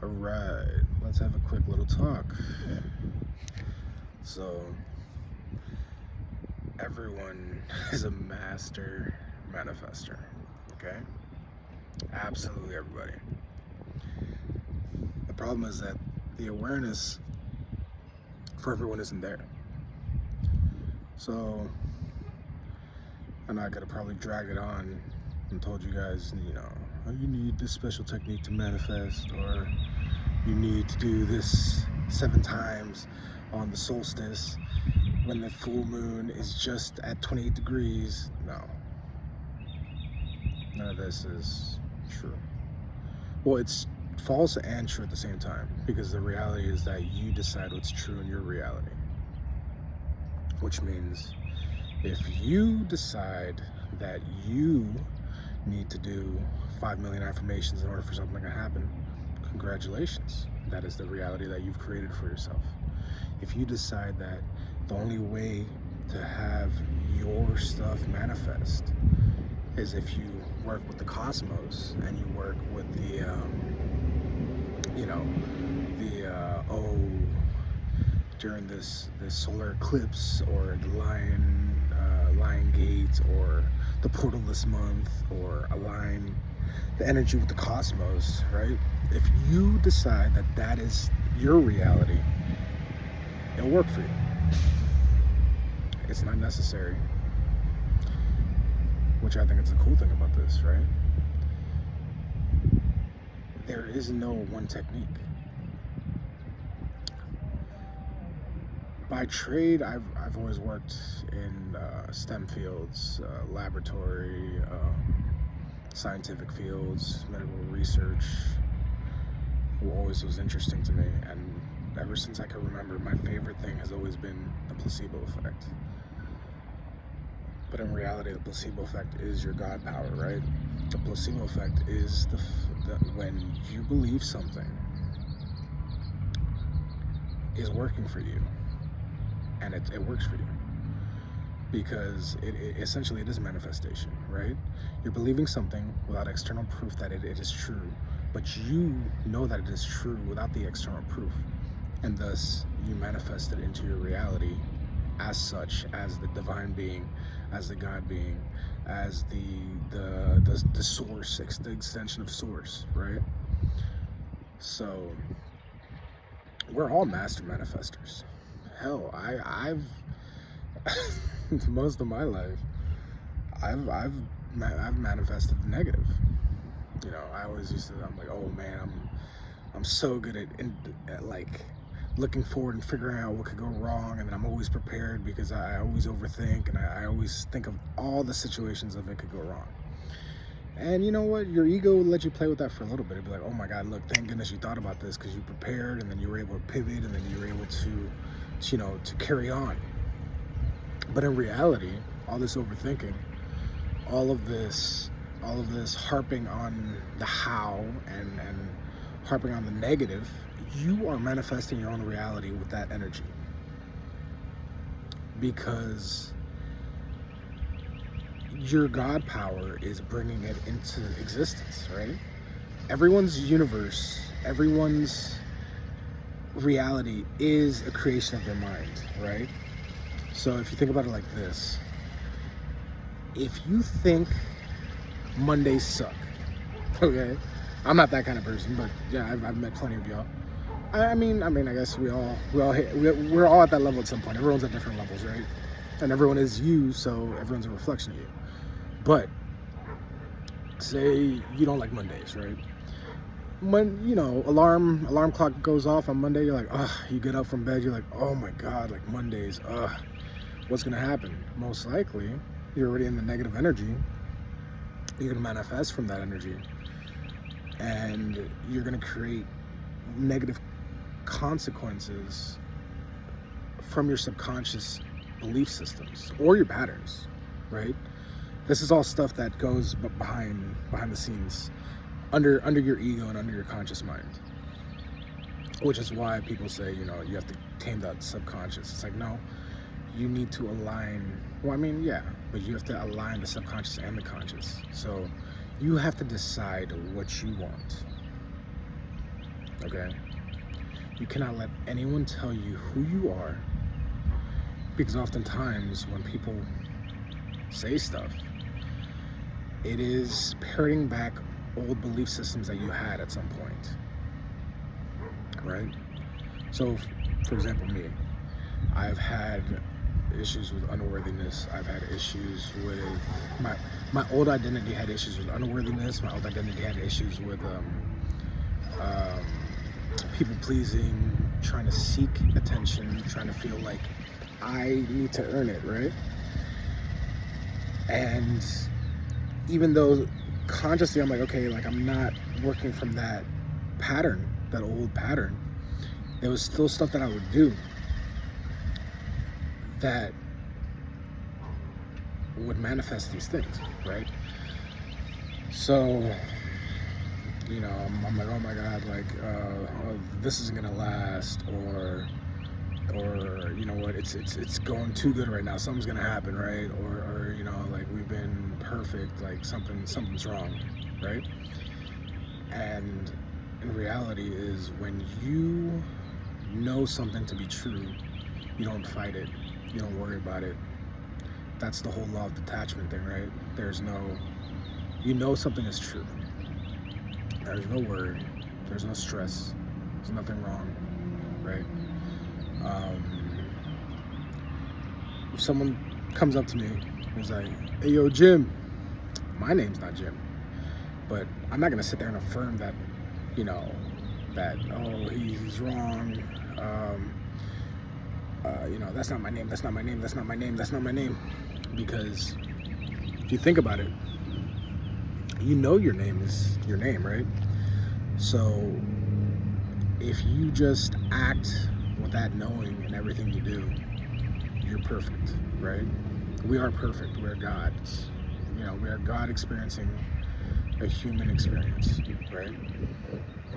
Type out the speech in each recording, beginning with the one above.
Alright, let's have a quick little talk. So, everyone is a master manifester, okay? Absolutely everybody. The problem is that the awareness for everyone isn't there. So, and I could have probably dragged it on and told you guys, oh, you need this special technique to manifest, or you need to do this 7 times on the solstice when the full moon is just at 28 degrees. No. None of this is true. Well, it's false and true at the same time, because the reality is that you decide what's true in your reality. Which means if you decide that you need to do 5 million affirmations in order for something to happen, congratulations. That is the reality that you've created for yourself. If you decide that the only way to have your stuff manifest is if you work with the cosmos and you work with during this solar eclipse, or the lion gate, or the portal this month, or align the energy with the cosmos, right? If you decide that that is your reality, it'll work for you. It's not necessary, which I think is the cool thing about this, right? There is no one technique. By trade, I've always worked in STEM fields, laboratory, scientific fields, medical research. Always was interesting to me, and ever since I can remember, my favorite thing has always been the placebo effect. But in reality, the placebo effect is your God power, right? The placebo effect is when you believe something is working for you, and it works for you, because it essentially it is manifestation, right? You're believing something without external proof that it is true, but you know that it is true without the external proof, and thus you manifest it into your reality as such, as the divine being, as the God being, as the source, the extension of source, right? So we're all master manifestors. Hell, I've most of my life, I've manifested the negative. I always I'm like, oh man, I'm so good at like looking forward and figuring out what could go wrong, and then I'm always prepared because I always overthink, and I always think of all the situations of it could go wrong. And you know what? Your ego will let you play with that for a little bit. It'd be like, oh my God, look, thank goodness you thought about this, because you prepared, and then you were able to pivot, and then you were able to carry on. But in reality, all this overthinking, all of this harping on the how and harping on the negative, you are manifesting your own reality with that energy, because your God power is bringing it into existence, right? Everyone's universe, everyone's reality is a creation of their mind, right? So if you think about it like this, if you think Mondays suck, okay? I'm not that kind of person, but yeah, I've met plenty of y'all. I mean, I guess we're all at that level at some point. Everyone's at different levels, right? And everyone is you, so everyone's a reflection of you. But say you don't like Mondays, right? When alarm clock goes off on Monday, you're like, you get up from bed, you're like, oh my God, like Mondays, what's gonna happen? Most likely, you're already in the negative energy. You're gonna manifest from that energy, and you're gonna create negative consequences from your subconscious belief systems or your patterns, right? This is all stuff that goes behind the scenes, under your ego and under your conscious mind, which is why people say, you have to tame that subconscious. It's like, no, you need to align. Well, I mean, yeah, but you have to align the subconscious and the conscious. So you have to decide what you want. okay? You cannot let anyone tell you who you are, because oftentimes when people say stuff, it is parroting back old belief systems that you had at some point, right? So, for example, me, I've had issues with unworthiness. I've had issues with my old identity had issues with unworthiness. My old identity had issues with people pleasing, trying to seek attention, trying to feel like I need to earn it, right? And even though consciously I'm like, okay, like I'm not working from that pattern, that old pattern, there was still stuff that I would do that would manifest these things, right? So, you know, I'm like, oh my God, like, oh, this isn't gonna last, or you know what, it's going too good right now. Something's gonna happen, right? Or you know, like we've been perfect, like something's wrong, right? And in reality is when you know something to be true, you don't fight it, you don't worry about it. That's the whole law of detachment thing, right? There's no, you know something is true. There's no worry, there's no stress, there's nothing wrong, right? If someone comes up to me and is like, hey, yo, Jim, my name's not Jim, but I'm not gonna sit there and affirm that, you know, that, oh, he's wrong, you know, that's not my name, that's not my name, that's not my name, that's not my name. Because if you think about it, you know your name is your name, right? So if you just act with that knowing in everything you do, you're perfect, right? We are perfect. We're gods. You know, we are God experiencing a human experience, right?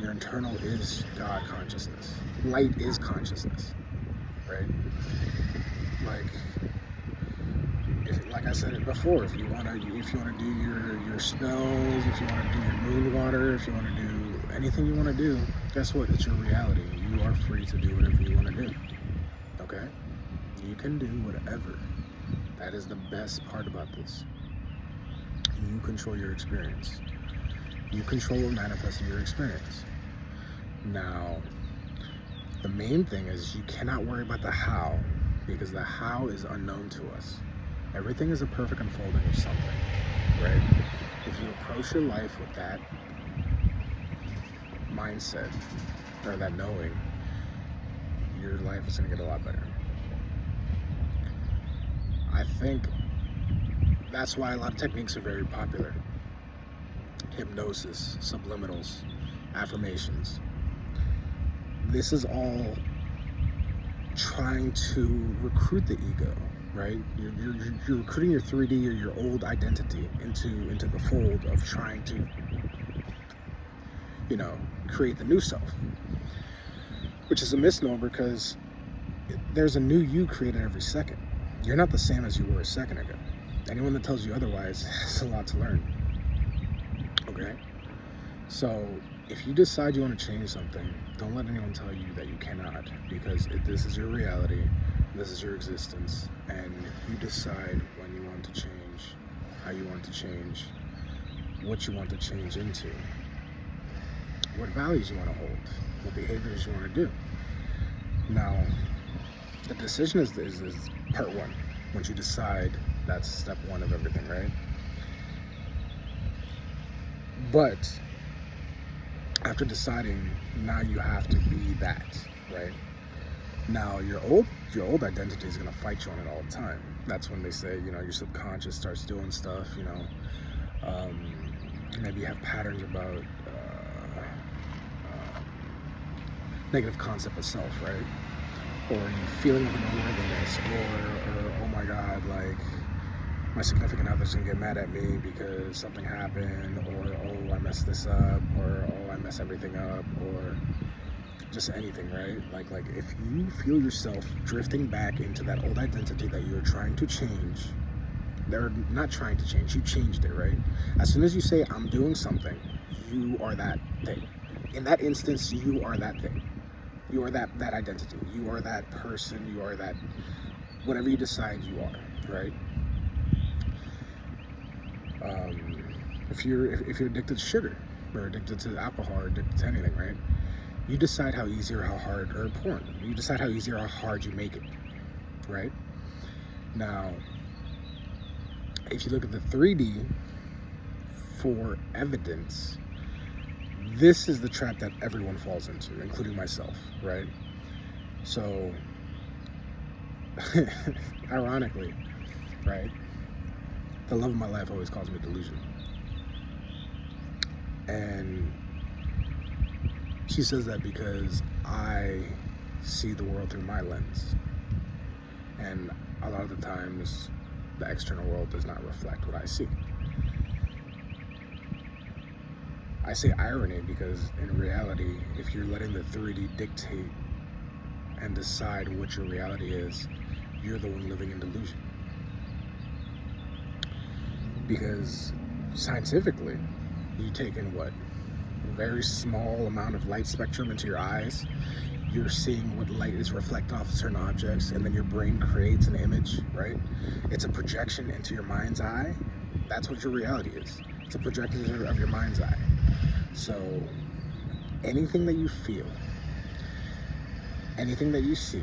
Your internal is God consciousness. Light is consciousness, right? Like I said it before, if you wanna do your spells, if you wanna do your moon water, if you wanna do anything you wanna do, guess what? It's your reality. You are free to do whatever you wanna do. Okay? You can do whatever. That is the best part about this. You control your experience. You control what manifests in your experience. Now, the main thing is you cannot worry about the how, because the how is unknown to us. Everything is a perfect unfolding of something, right? If you approach your life with that mindset or that knowing, your life is going to get a lot better. I think that's why a lot of techniques are very popular. Hypnosis, subliminals, affirmations. This is all trying to recruit the ego, right? You're recruiting your 3D or your old identity into the fold of trying to, you know, create the new self, which is a misnomer because there's a new you created every second. You're not the same as you were a second ago. Anyone that tells you otherwise has a lot to learn. Okay? So if you decide you want to change something, don't let anyone tell you that you cannot, because this is your reality, this is your existence, and you decide when you want to change, how you want to change, what you want to change into, what values you want to hold, what behaviors you want to do. Now, the decision is part one. Once you decide, that's step one of everything, right? But after deciding, now you have to be that, right? Now your old identity is gonna fight you on it all the time. That's when they say, you know, your subconscious starts doing stuff, you know, maybe you have patterns about negative concept of self, right? Or you feeling of unworthiness, or oh my God, like my significant other's gonna get mad at me because something happened, or oh I messed this up, or oh I mess everything up, or just anything, right? Like if you feel yourself drifting back into that old identity that you're trying to change, they're not trying to change, you changed it, right? As soon as you say I'm doing something, you are that thing. In that instance, you are that thing. You are that identity. You are that person. You are that whatever you decide you are, right? If you're addicted to sugar, or addicted to alcohol, or addicted to anything, right? You decide how easy or how hard, or porn. You decide how easy or how hard you make it, right? Now, if you look at the 3D for evidence, this is the trap that everyone falls into, including myself, right? So, ironically, right, the love of my life always calls me delusional. And she says that because I see the world through my lens. And a lot of the times, the external world does not reflect what I see. I say irony because in reality, if you're letting the 3D dictate and decide what your reality is, you're the one living in delusion. Because scientifically, you take in what? A very small amount of light spectrum into your eyes. You're seeing what light is reflected off of certain objects, and then your brain creates an image, right? It's a projection into your mind's eye. That's what your reality is. It's a projection of your mind's eye. So anything that you feel, anything that you see,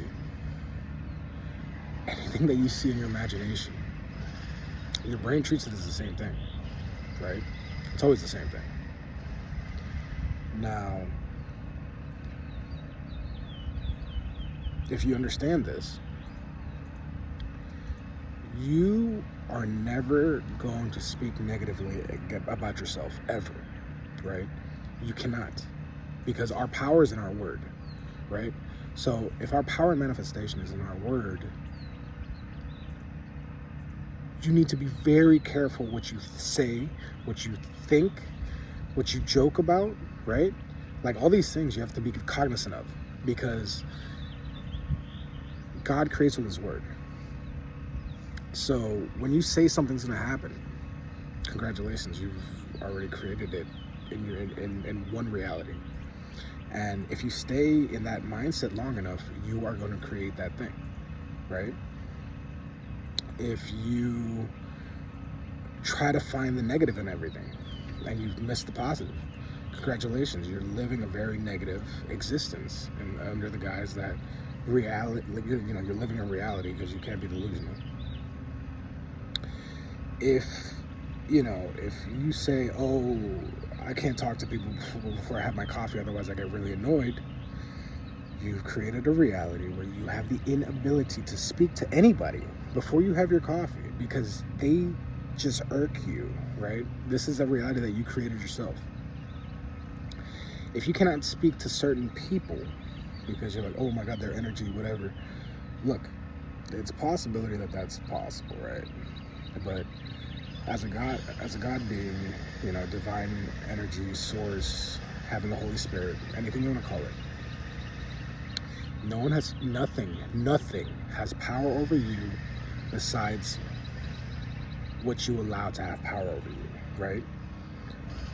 anything that you see in your imagination, your brain treats it as the same thing, right? It's always the same thing. Now, if you understand this, you are never going to speak negatively about yourself, ever, right? You cannot, because our power is in our word, right? So if our power and manifestation is in our word, you need to be very careful what you say, what you think, what you joke about, right? Like all these things you have to be cognizant of, because God creates with his word. So when you say something's going to happen, congratulations, you've already created it in one reality. And if you stay in that mindset long enough, you are going to create that thing, right? If you try to find the negative in everything and you've missed the positive, congratulations, you're living a very negative existence, and under the guise that reality, you're living in reality because you can't be delusional. If you say, oh, I can't talk to people before I have my coffee, otherwise I get really annoyed, you've created a reality where you have the inability to speak to anybody before you have your coffee because they just irk you, right? This is a reality that you created yourself. If you cannot speak to certain people because you're like, oh my God, their energy, whatever, look, it's a possibility that that's possible, right? But as a God being, divine energy, source, having the Holy Spirit, anything you want to call it, nothing has power over you besides what you allow to have power over you, right?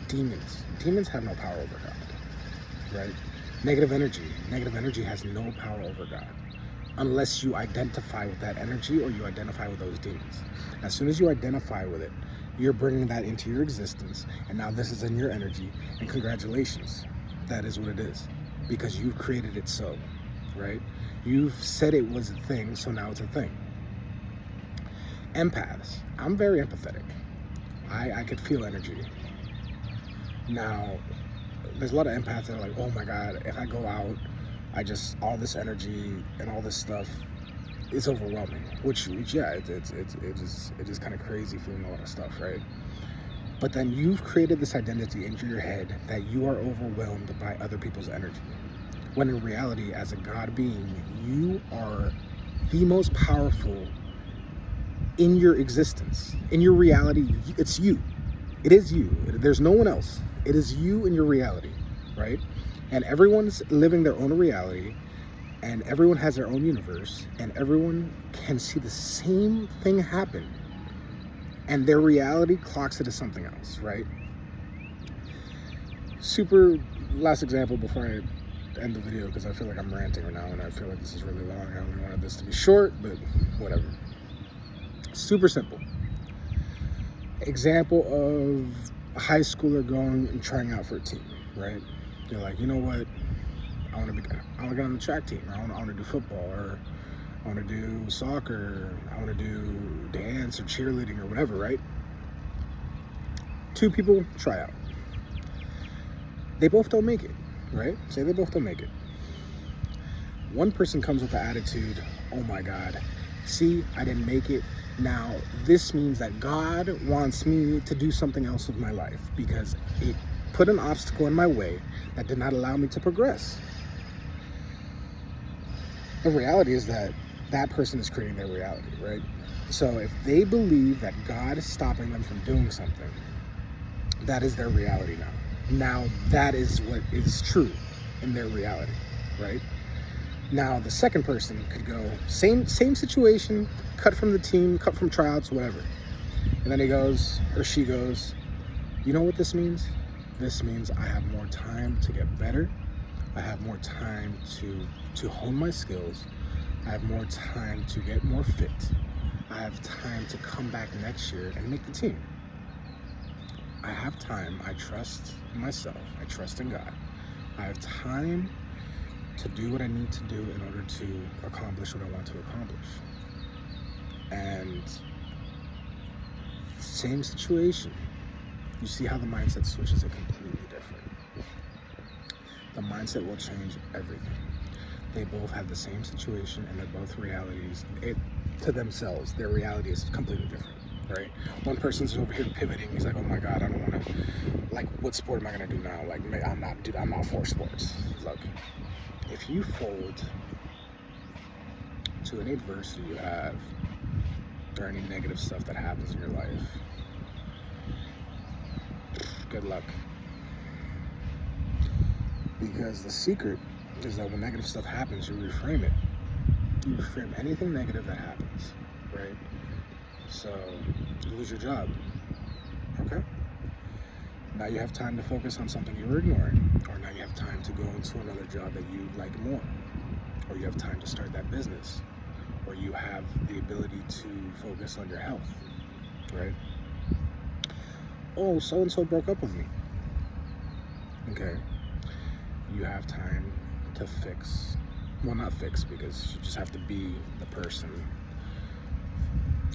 Demons have no power over God, right? Negative energy has no power over God unless you identify with that energy or you identify with those demons. As soon as you identify with it, you're bringing that into your existence, and now this is in your energy, and congratulations, that is what it is, because you've created it so, right? You've said it was a thing, so now it's a thing. Empaths, I'm very empathetic. I could feel energy. Now, there's a lot of empaths that are like, oh my God, if I go out, all this energy and all this stuff, it's overwhelming. Which yeah, it's just kind of crazy feeling a lot of stuff, right? But then you've created this identity into your head that you are overwhelmed by other people's energy. When in reality, as a God being, you are the most powerful in your existence. In your reality, it's you. It is you. There's no one else. It is you in your reality, right? And everyone's living their own reality, and everyone has their own universe, and everyone can see the same thing happen, and their reality clocks it as something else, right? Super last example before I end the video, because I feel like I'm ranting right now and I feel like this is really long. I only wanted this to be short, but whatever. Super simple. Example of a high schooler going and trying out for a team, right? You're like, you know what? I want to get on the track team. I want to do football, or I want to do soccer. I want to do dance or cheerleading or whatever, right? 2 people try out. They both don't make it, right? Say they both don't make it. One person comes with the attitude, oh my God, see, I didn't make it. Now, this means that God wants me to do something else with my life because it put an obstacle in my way that did not allow me to progress. The reality is that that person is creating their reality, right? So if they believe that God is stopping them from doing something, that is their reality now. Now that is what is true in their reality, right? Now the second person could go, same situation, cut from the team, cut from tryouts, whatever. And then he goes, or she goes, you know what this means? This means I have more time to get better. I have more time to hone my skills. I have more time to get more fit. I have time to come back next year and make the team. I have time. I trust myself. I trust in God. I have time to do what I need to do in order to accomplish what I want to accomplish. And same situation. You see how the mindset switches it completely different. The mindset will change everything. They both have the same situation and they're both realities. To themselves, their reality is completely different. Right? One person's over here pivoting. He's like, oh my God, I don't want to, like, what sport am I going to do now? Like, I'm not for sports. Look, if you fold to any adversity you have or any negative stuff that happens in your life, good luck. Because the secret is that when negative stuff happens, you reframe it. You reframe anything negative that happens, right? So you lose your job, okay? Now you have time to focus on something you were ignoring, or now you have time to go into another job that you like more, or you have time to start that business, or you have the ability to focus on your health, right? Oh, so-and-so broke up with me. Okay, you have time to fix, well, not fix, because you just have to be the person,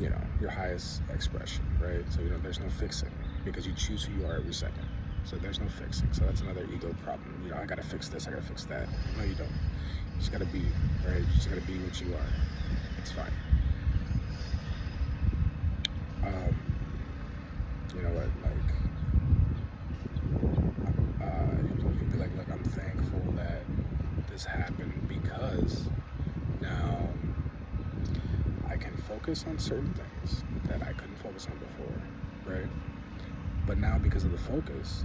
you know, your highest expression, right? So, you know, there's no fixing because you choose who you are every second. So there's no fixing. So that's another ego problem. You know, I gotta fix this, I gotta fix that. No, you don't. You just gotta be, right? You just gotta be what you are. It's fine. You know what, you'd be like, look, I'm thankful that this happened because now I can focus on certain things that I couldn't focus on before, right? But now because of the focus,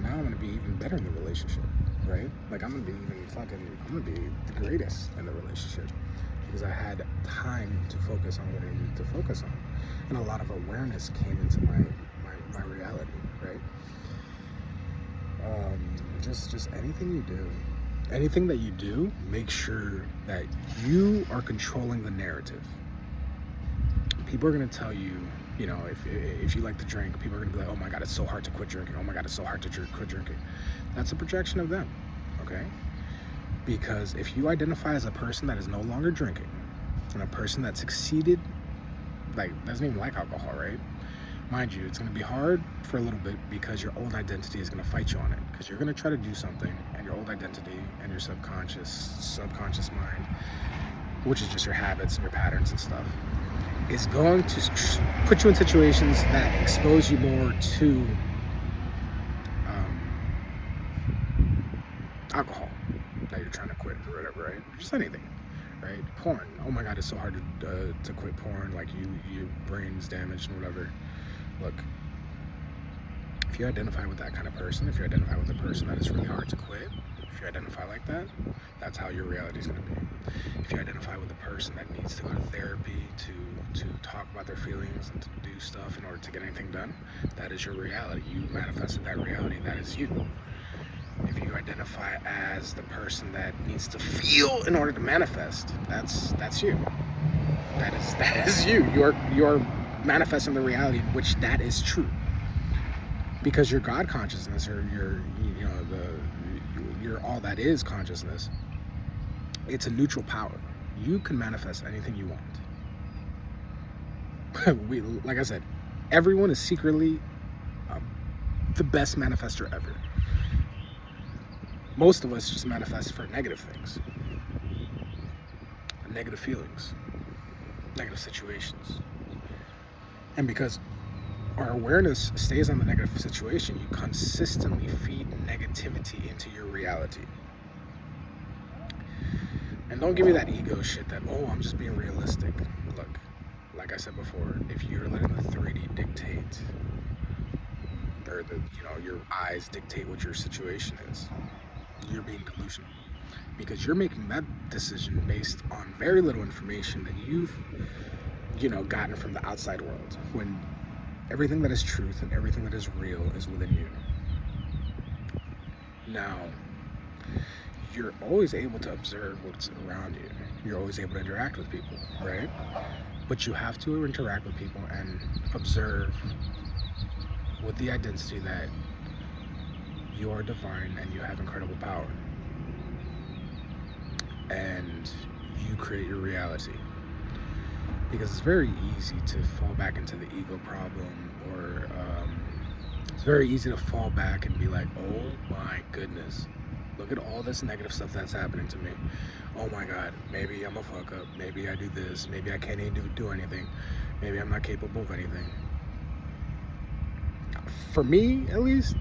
now I'm gonna be even better in the relationship, right? Like I'm gonna be the greatest in the relationship because I had time to focus on what I needed to focus on. And a lot of awareness came into my reality, right? Just anything that you do, make sure that you are controlling the narrative. People are going to tell you, you know, if you like to drink, people are going to be like, oh my God, it's so hard to quit drinking. Oh my God, it's so hard to quit drinking. That's a projection of them, okay? Because if you identify as a person that is no longer drinking and a person that succeeded, like doesn't even like alcohol, right? Mind you, it's going to be hard for a little bit because your old identity is going to fight you on it. Because you're going to try to do something and your old identity and your subconscious mind, which is just your habits and your patterns and stuff, is going to put you in situations that expose you more to alcohol that you're trying to quit or whatever, right? Just anything, right? Porn. Oh my God, it's so hard to quit porn. Like your brain's damaged and whatever. Look, if you identify with that kind of person, if you identify with a person that is really hard to quit, if you identify like that, that's how your reality is going to be. If you identify with a person that needs to go to therapy to talk about their feelings and to do stuff in order to get anything done, that is your reality. You manifested that reality. That is you. If you identify as the person that needs to feel in order to manifest, that's you. That is you. You're manifesting the reality in which that is true. Because your God consciousness, or your all that is consciousness, it's a neutral power. You can manifest anything you want. Like I said, everyone is secretly the best manifester ever. Most of us just manifest for negative things, negative feelings, negative situations. And because our awareness stays on the negative situation, you consistently feed negativity into your reality. And don't give me that ego shit that, oh, I'm just being realistic. Look, like I said before, if you're letting the 3D dictate, or your eyes dictate what your situation is, you're being delusional. Because you're making that decision based on very little information that you've gotten from the outside world, when everything that is truth and everything that is real is within you. Now, you're always able to observe what's around you. You're always able to interact with people, right? But you have to interact with people and observe with the identity that you are divine and you have incredible power. And you create your reality. Because it's very easy to fall back into the ego problem, or it's very easy to fall back and be like, oh my goodness, look at all this negative stuff that's happening to me. Oh my God, maybe I'm a fuck up. Maybe I do this. Maybe I can't even do anything. Maybe I'm not capable of anything. For me, at least,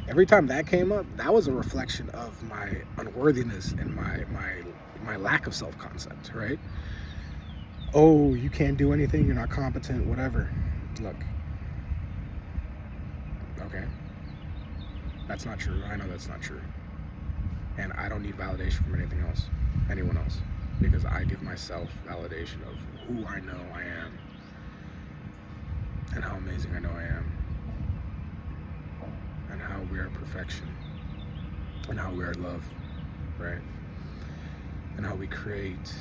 every time that came up, that was a reflection of my unworthiness and my lack of self-concept, right? Oh, you can't do anything, you're not competent, whatever. Look, okay, that's not true. I know that's not true. And I don't need validation from anyone else, because I give myself validation of who I know I am and how amazing I know I am, and how we are perfection, and how we are love, right? And how we create,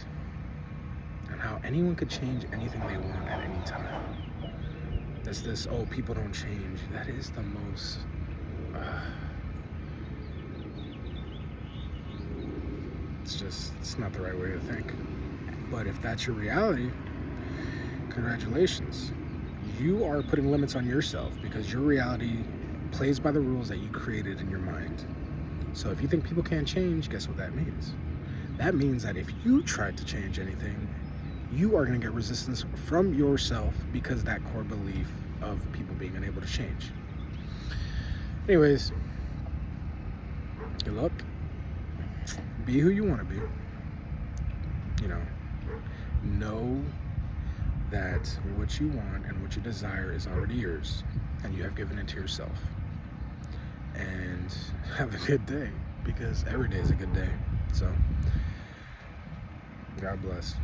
and how anyone could change anything they want at any time. There's this, oh, people don't change. That is the most, it's not the right way to think. But if that's your reality, congratulations. You are putting limits on yourself, because your reality plays by the rules that you created in your mind. So if you think people can't change, guess what that means? That means that if you try to change anything, you are going to get resistance from yourself, because that core belief of people being unable to change. Anyways, good luck. Be who you want to be. Know that what you want and what you desire is already yours, and you have given it to yourself. And have a good day, because every day is a good day. So, God bless.